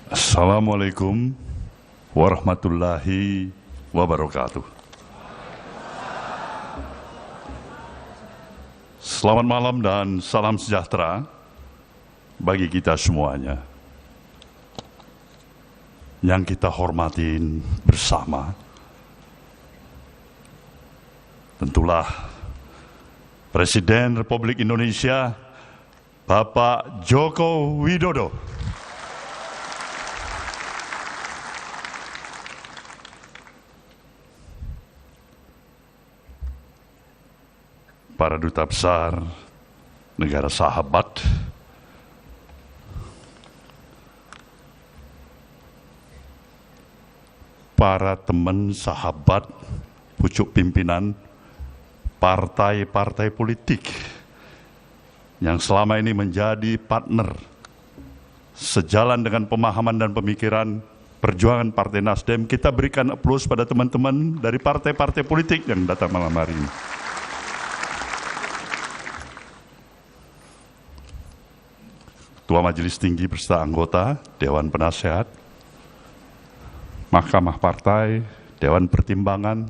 Assalamualaikum warahmatullahi wabarakatuh. Selamat malam dan salam sejahtera bagi kita semuanya. Yang kita hormatin bersama, tentulah Presiden Republik Indonesia Bapak Joko Widodo. Para duta besar negara sahabat, para teman sahabat pucuk pimpinan partai-partai politik yang selama ini menjadi partner sejalan dengan pemahaman dan pemikiran perjuangan Partai Nasdem, kita berikan aplaus pada teman-teman dari partai-partai politik yang datang malam hari ini. Ketua Majelis Tinggi beserta anggota Dewan Penasehat, Mahkamah Partai, Dewan Pertimbangan,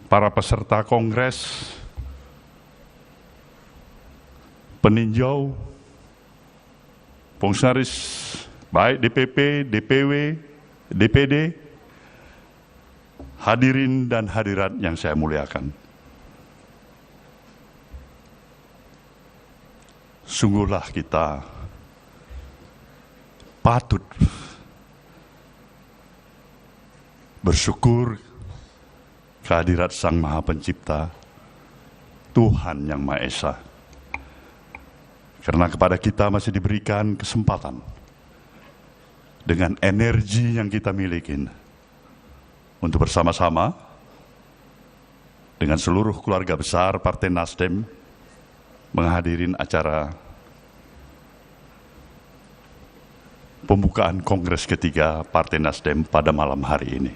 para peserta kongres, peninjau, fungsionaris baik DPP, DPW, DPD, hadirin dan hadirat yang saya muliakan. Sungguhlah kita patut bersyukur kehadirat Sang Maha Pencipta, Tuhan Yang Maha Esa. Karena kepada kita masih diberikan kesempatan dengan energi yang kita miliki untuk bersama-sama dengan seluruh keluarga besar Partai Nasdem menghadirin acara pembukaan Kongres ketiga Partai Nasdem pada malam hari ini.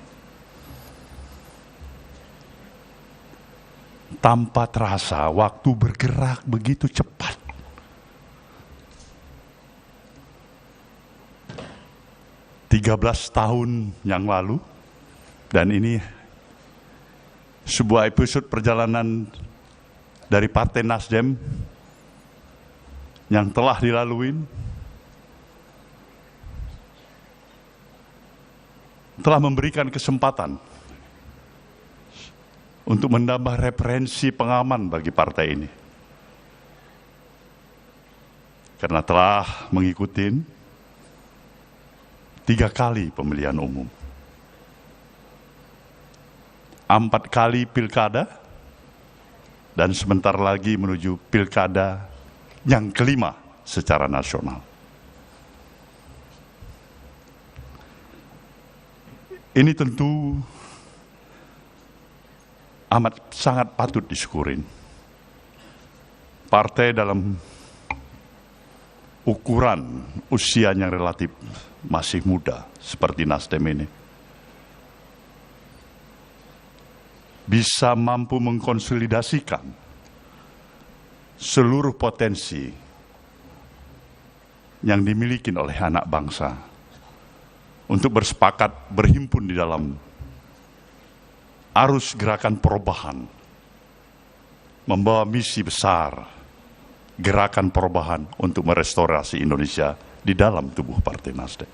Tanpa terasa waktu bergerak begitu cepat. Tiga 13 tahun yang lalu, dan ini sebuah episode perjalanan dari Partai Nasdem yang telah dilalui, telah memberikan kesempatan untuk menambah referensi pengaman bagi partai ini. Karena telah mengikuti 3 kali pemilihan umum, 4 kali pilkada, dan sebentar lagi menuju pilkada yang kelima secara nasional. Ini tentu amat sangat patut disyukurin. Partai dalam ukuran usia yang relatif masih muda seperti Nasdem ini bisa mampu mengkonsolidasikan seluruh potensi yang dimiliki oleh anak bangsa untuk bersepakat berhimpun di dalam arus gerakan perubahan, membawa misi besar gerakan perubahan untuk merestorasi Indonesia di dalam tubuh Partai Nasdem.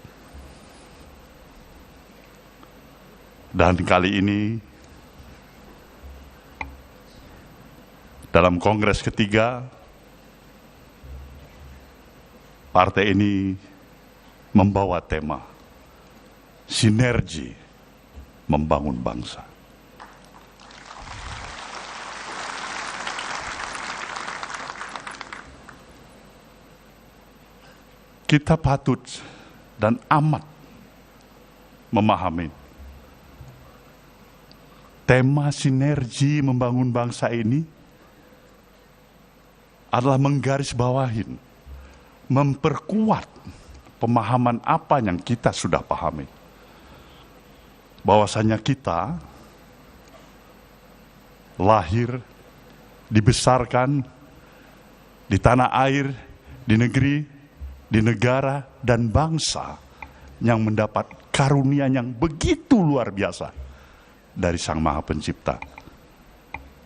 Dan kali ini dalam Kongres ketiga, partai ini membawa tema sinergi membangun bangsa. Kita patut dan amat memahami tema sinergi membangun bangsa ini adalah menggarisbawahi, memperkuat pemahaman apa yang kita sudah pahami. Bahwasanya kita lahir, dibesarkan di tanah air di negeri, di negara, dan bangsa yang mendapat karunia yang begitu luar biasa dari Sang Maha Pencipta.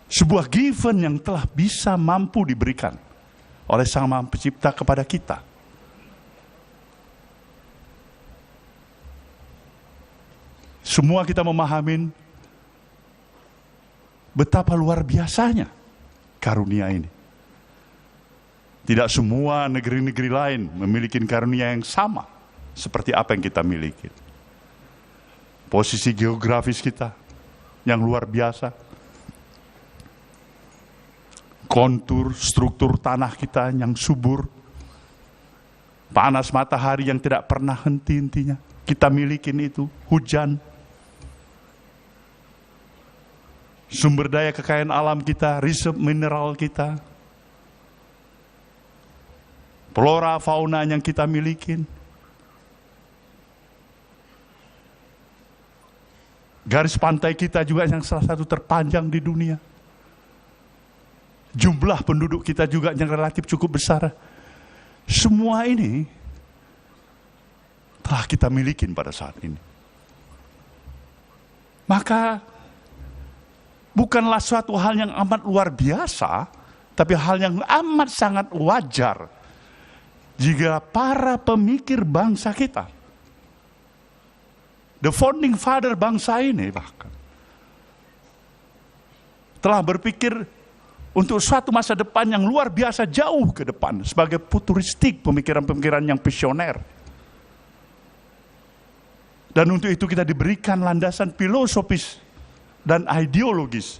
Sebuah given yang telah bisa mampu diberikan oleh Sang Maha Pencipta kepada kita. Semua kita memahami betapa luar biasanya karunia ini. Tidak semua negeri-negeri lain memiliki karunia yang sama seperti apa yang kita miliki. Posisi geografis kita yang luar biasa, kontur, struktur tanah kita yang subur, panas matahari yang tidak pernah henti-hentinya, kita miliki itu, hujan, sumber daya kekayaan alam kita, reserve mineral kita, flora fauna yang kita miliki, garis pantai kita juga yang salah satu terpanjang di dunia. Jumlah penduduk kita juga yang relatif cukup besar. Semua ini telah kita miliki pada saat ini. Maka bukanlah suatu hal yang amat luar biasa, tapi hal yang amat sangat wajar jika para pemikir bangsa kita, the founding father bangsa ini bahkan, telah berpikir untuk suatu masa depan yang luar biasa jauh ke depan sebagai futuristik, pemikiran-pemikiran yang visioner. Dan untuk itu kita diberikan landasan filosofis dan ideologis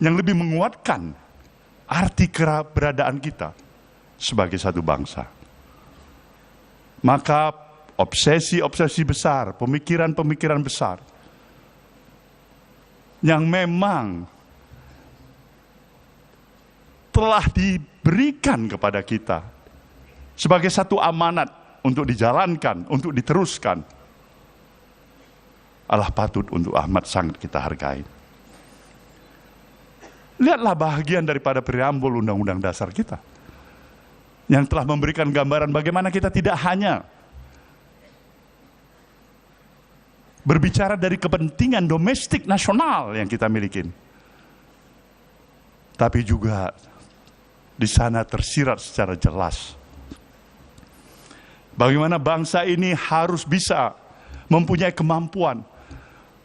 yang lebih menguatkan arti keberadaan kita sebagai satu bangsa. Maka obsesi-obsesi besar, pemikiran-pemikiran besar yang memang telah diberikan kepada kita sebagai satu amanat untuk dijalankan, untuk diteruskan, adalah patut untuk amat sangat kita hargai. Lihatlah bahagian daripada preambul Undang-Undang Dasar kita yang telah memberikan gambaran bagaimana kita tidak hanya berbicara dari kepentingan domestik nasional yang kita miliki, tapi juga di sana tersirat secara jelas bagaimana bangsa ini harus bisa mempunyai kemampuan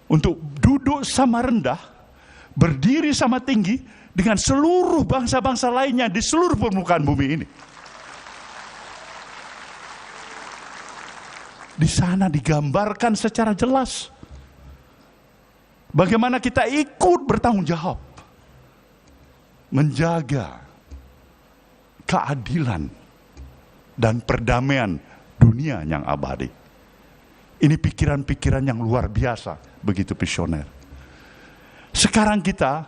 untuk duduk sama rendah, berdiri sama tinggi dengan seluruh bangsa-bangsa lainnya di seluruh permukaan bumi ini. Di sana digambarkan secara jelas bagaimana kita ikut bertanggung jawab menjaga keadilan dan perdamaian dunia yang abadi. Ini pikiran-pikiran yang luar biasa, begitu visioner. Sekarang kita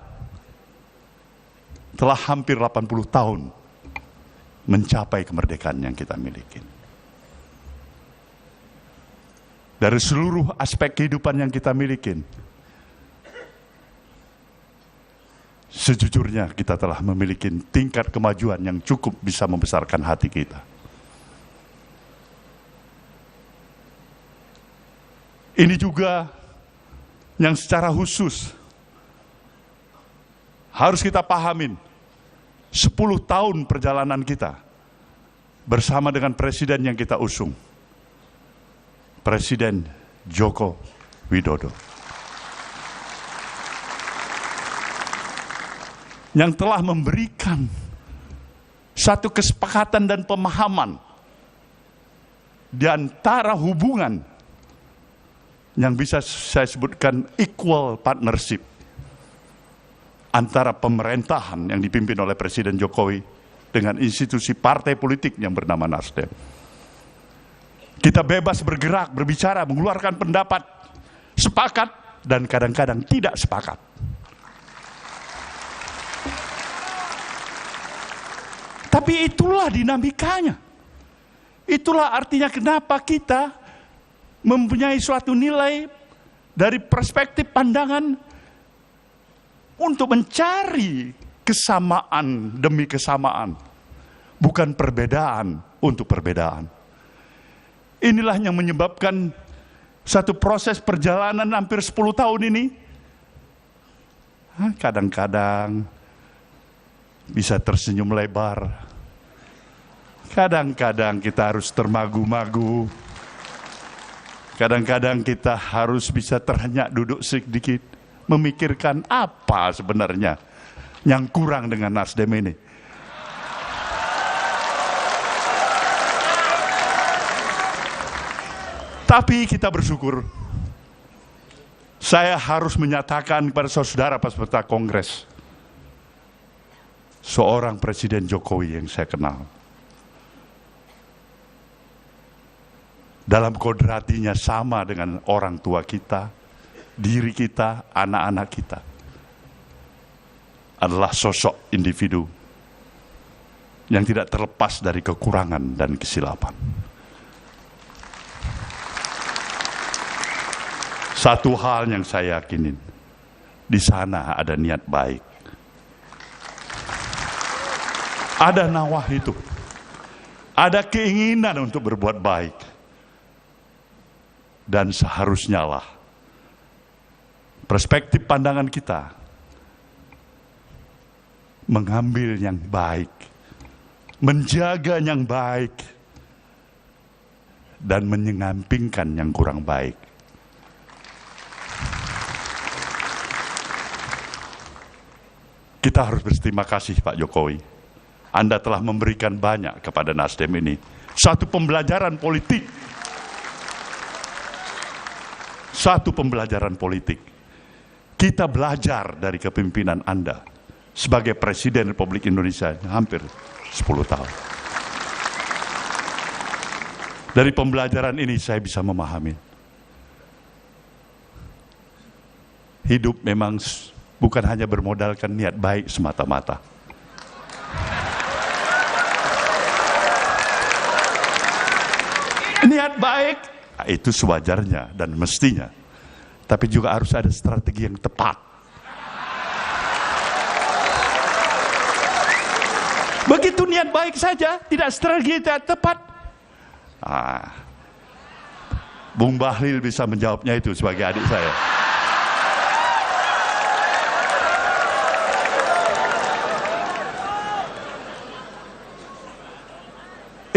telah hampir 80 tahun mencapai kemerdekaan yang kita miliki. Dari seluruh aspek kehidupan yang kita miliki, sejujurnya kita telah memiliki tingkat kemajuan yang cukup bisa membesarkan hati kita. Ini juga yang secara khusus harus kita pahamin. 10 tahun perjalanan kita bersama dengan presiden yang kita usung, Presiden Joko Widodo, yang telah memberikan satu kesepakatan dan pemahaman di antara hubungan yang bisa saya sebutkan equal partnership antara pemerintahan yang dipimpin oleh Presiden Jokowi dengan institusi partai politik yang bernama Nasdem. Kita bebas bergerak, berbicara, mengeluarkan pendapat, sepakat dan kadang-kadang tidak sepakat. Tapi itulah dinamikanya. Itulah artinya kenapa kita mempunyai suatu nilai dari perspektif pandangan untuk mencari kesamaan demi kesamaan. bukan perbedaan untuk perbedaan. Inilah yang menyebabkan satu proses perjalanan hampir 10 tahun ini, kadang-kadang bisa tersenyum lebar, kadang-kadang kita harus termagu-magu, kadang-kadang kita harus bisa terhenyak duduk sedikit, memikirkan apa sebenarnya yang kurang dengan Nasdem ini. Tapi kita bersyukur. Saya harus menyatakan kepada saudara peserta Kongres, seorang Presiden Jokowi yang saya kenal, dalam kodratinya sama dengan orang tua kita, diri kita, anak-anak kita, adalah sosok individu yang tidak terlepas dari kekurangan dan kesilapan. Satu hal yang saya yakinin, di sana ada niat baik. Ada nawah itu. Ada keinginan untuk berbuat baik. Dan seharusnya lah perspektif pandangan kita mengambil yang baik, menjaga yang baik, dan menyampingkan yang kurang baik. Kita harus berterima kasih Pak Jokowi. Anda telah memberikan banyak kepada Nasdem ini. Satu pembelajaran politik. Satu pembelajaran politik. Kita belajar dari kepemimpinan Anda sebagai Presiden Republik Indonesia hampir 10 tahun. Dari pembelajaran ini saya bisa memahami. Hidup memang bukan hanya bermodalkan niat baik semata-mata. Niat baik, itu sewajarnya dan mestinya. Tapi juga harus ada strategi yang tepat. Begitu niat baik saja, tidak strategi yang tepat. Bung Bahlil bisa menjawabnya itu sebagai adik saya.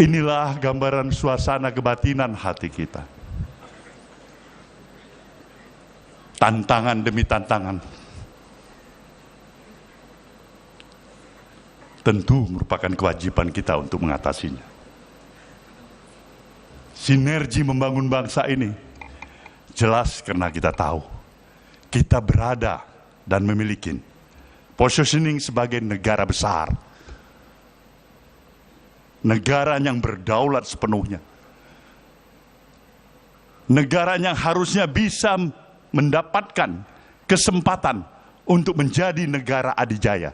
Inilah gambaran suasana kebatinan hati kita. Tantangan demi tantangan. Tentu merupakan kewajiban kita untuk mengatasinya. Sinergi membangun bangsa ini jelas karena kita tahu kita berada dan memiliki positioning sebagai negara besar. Negara yang berdaulat sepenuhnya. Negara yang harusnya bisa mendapatkan kesempatan untuk menjadi negara adidaya.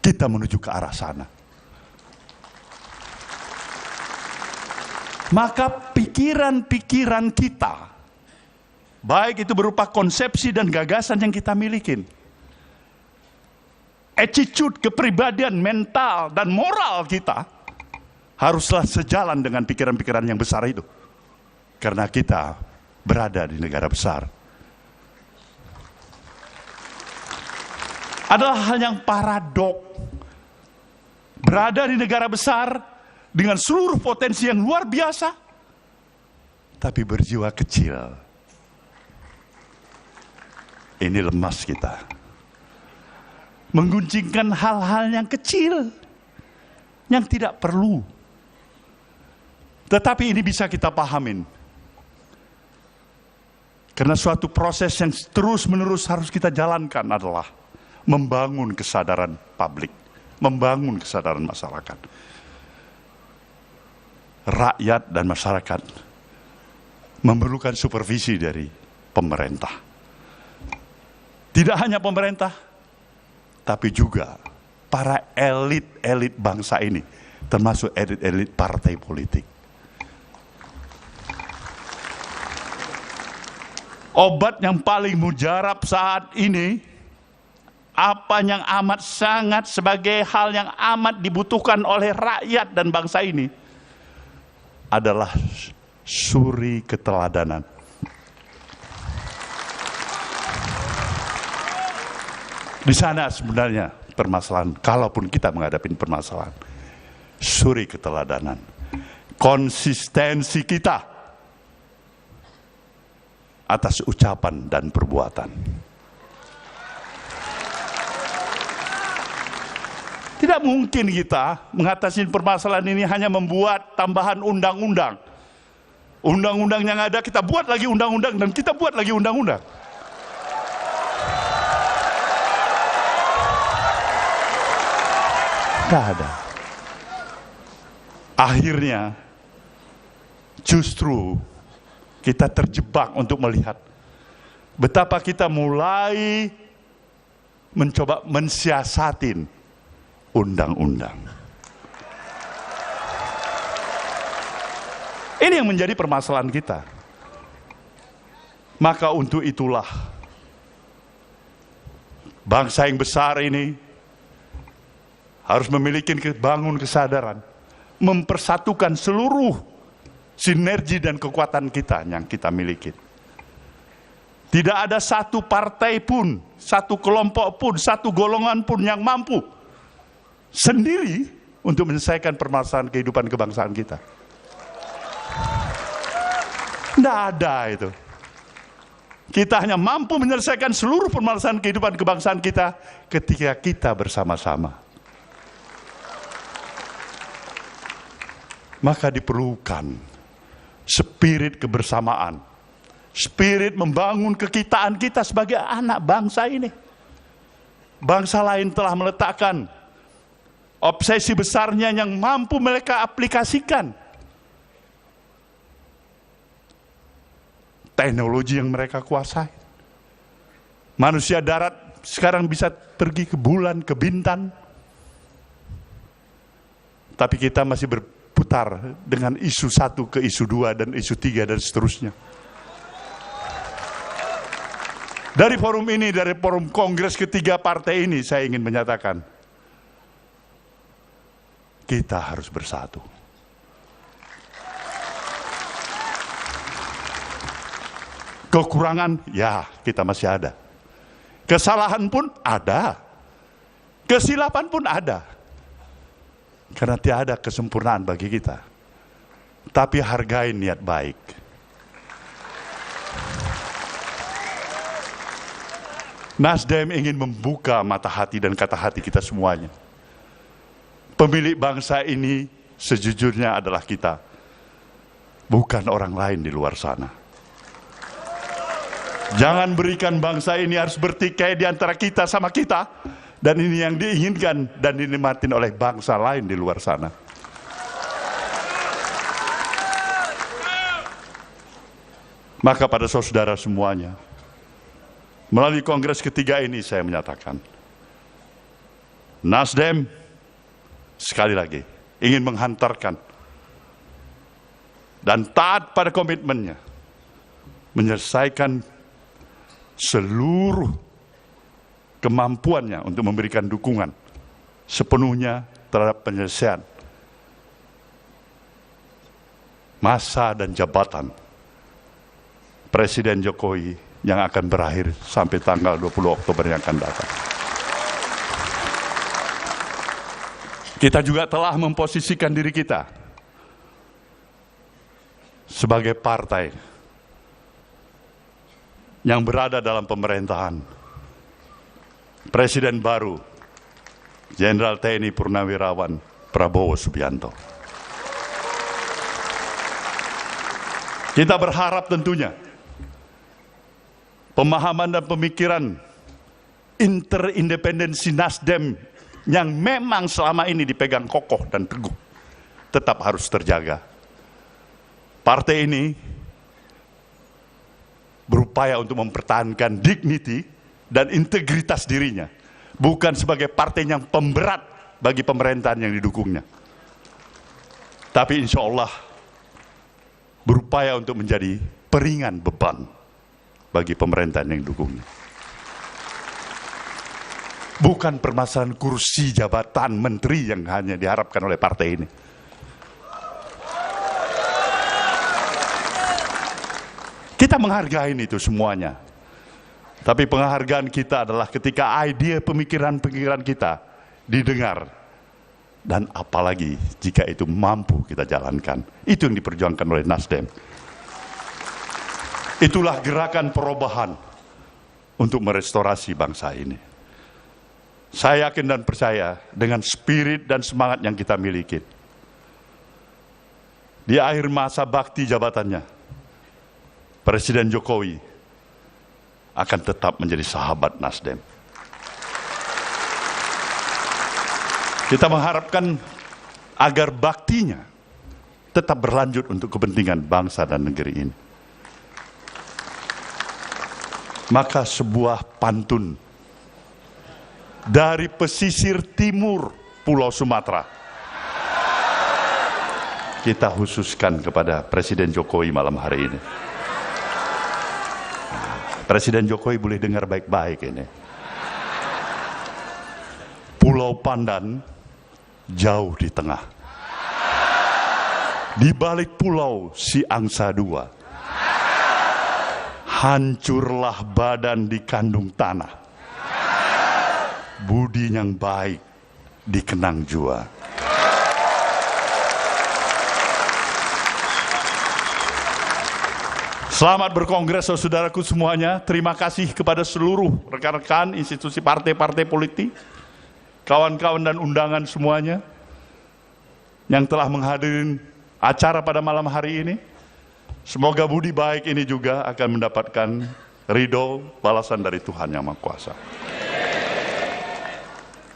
Kita menuju ke arah sana. Maka pikiran-pikiran kita, baik itu berupa konsepsi dan gagasan yang kita miliki, attitude, kepribadian, mental, dan moral kita haruslah sejalan dengan pikiran-pikiran yang besar itu. Karena kita berada di negara besar. Adalah hal yang paradok. Berada di negara besar dengan seluruh potensi yang luar biasa, tapi berjiwa kecil. Ini lemas kita. Mengguncingkan hal-hal yang kecil, yang tidak perlu. Tetapi ini bisa kita pahamin. Karena suatu proses yang terus-menerus harus kita jalankan adalah membangun kesadaran publik, membangun kesadaran masyarakat. Rakyat dan masyarakat memerlukan supervisi dari pemerintah. Tidak hanya pemerintah, tapi juga para elit-elit bangsa ini, termasuk elit-elit partai politik. Obat yang paling mujarab saat ini apa yang amat sangat sebagai hal yang amat dibutuhkan oleh rakyat dan bangsa ini adalah suri keteladanan. Di sana sebenarnya permasalahan, kalaupun kita menghadapi permasalahan, suri keteladanan, konsistensi kita atas ucapan dan perbuatan. Tidak mungkin kita mengatasi permasalahan ini hanya membuat tambahan undang-undang. Undang-undang yang ada kita buat lagi undang-undang dan kita buat lagi undang-undang. Tidak ada. Akhirnya justru kita terjebak untuk melihat betapa kita mulai mencoba mensiasatin undang-undang. Ini yang menjadi permasalahan kita. Maka untuk itulah bangsa yang besar ini harus memiliki bangun kesadaran, mempersatukan seluruh sinergi dan kekuatan kita yang kita miliki. Tidak ada satu partai pun, satu kelompok pun, satu golongan pun yang mampu sendiri untuk menyelesaikan permasalahan kehidupan kebangsaan kita. Tidak ada itu. Kita hanya mampu menyelesaikan seluruh permasalahan kehidupan kebangsaan kita ketika kita bersama-sama. Maka diperlukan spirit kebersamaan, spirit membangun kekitaan kita sebagai anak bangsa ini. Bangsa lain telah meletakkan obsesi besarnya yang mampu mereka aplikasikan. Teknologi yang mereka kuasai. Manusia darat sekarang bisa pergi ke bulan, ke bintang. Tapi kita masih berputar dengan isu 1 ke isu 2 dan isu 3 dan seterusnya. Dari forum ini, dari forum kongres ketiga partai ini, saya ingin menyatakan, kita harus bersatu. Kekurangan, ya kita masih ada. Kesalahan pun ada. Kesilapan pun ada. Karena tiada kesempurnaan bagi kita. Tapi hargai niat baik. Nasdem ingin membuka mata hati dan kata hati kita semuanya. Pemilik bangsa ini sejujurnya adalah kita. Bukan orang lain di luar sana. Jangan berikan bangsa ini harus bertikai di antara kita sama kita. Dan ini yang diinginkan dan dinikmatin oleh bangsa lain di luar sana. Maka pada saudara semuanya, melalui kongres ketiga ini saya menyatakan, Nasdem sekali lagi ingin menghantarkan dan taat pada komitmennya menyelesaikan seluruh kemampuannya untuk memberikan dukungan sepenuhnya terhadap penyelesaian masa dan jabatan Presiden Jokowi yang akan berakhir sampai tanggal 20 Oktober yang akan datang. Kita juga telah memposisikan diri kita sebagai partai yang berada dalam pemerintahan Presiden baru Jenderal TNI Purnawirawan Prabowo Subianto. Kita berharap tentunya pemahaman dan pemikiran interindependensi Nasdem yang memang selama ini dipegang kokoh dan teguh tetap harus terjaga. Partai ini berupaya untuk mempertahankan dignity dan integritas dirinya, bukan sebagai partai yang pemberat bagi pemerintahan yang didukungnya, tapi insya Allah berupaya untuk menjadi peringan beban bagi pemerintahan yang didukungnya. Bukan permasalahan kursi jabatan menteri yang hanya diharapkan oleh partai ini. Kita menghargai itu semuanya. Tapi penghargaan kita adalah ketika ide pemikiran-pemikiran kita didengar. Dan apalagi jika itu mampu kita jalankan. Itu yang diperjuangkan oleh Nasdem. Itulah gerakan perubahan untuk merestorasi bangsa ini. Saya yakin dan percaya dengan spirit dan semangat yang kita miliki. Di akhir masa bakti jabatannya, Presiden Jokowi akan tetap menjadi sahabat Nasdem. Kita mengharapkan agar baktinya tetap berlanjut untuk kepentingan bangsa dan negeri ini. Maka sebuah pantun dari pesisir timur Pulau Sumatera kita khususkan kepada Presiden Jokowi malam hari ini. Presiden Jokowi boleh dengar baik-baik ini. Pulau Pandan jauh di tengah. Di balik pulau si angsa dua. Hancurlah badan dikandung tanah. Budi yang baik dikenang jua. Selamat berkongres saudaraku semuanya. Terima kasih kepada seluruh rekan-rekan institusi partai-partai politik, kawan-kawan dan undangan semuanya yang telah menghadiri acara pada malam hari ini. Semoga budi baik ini juga akan mendapatkan ridho balasan dari Tuhan Yang Maha Kuasa.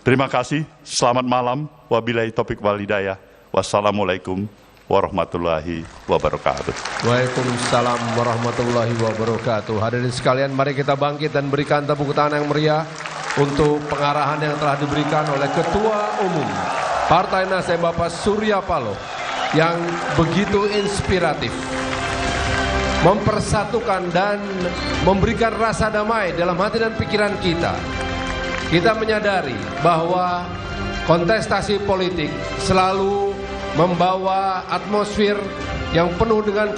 Terima kasih, selamat malam, wabillahi taufiq wal hidayah, wassalamualaikum warahmatullahi wabarakatuh. Waalaikumsalam warahmatullahi wabarakatuh. Hadirin sekalian, mari kita bangkit dan berikan tepuk tangan yang meriah untuk pengarahan yang telah diberikan oleh Ketua Umum Partai Nasdem Bapak Surya Paloh yang begitu inspiratif, mempersatukan dan memberikan rasa damai dalam hati dan pikiran kita. Kita menyadari bahwa kontestasi politik selalu membawa atmosfer yang penuh dengan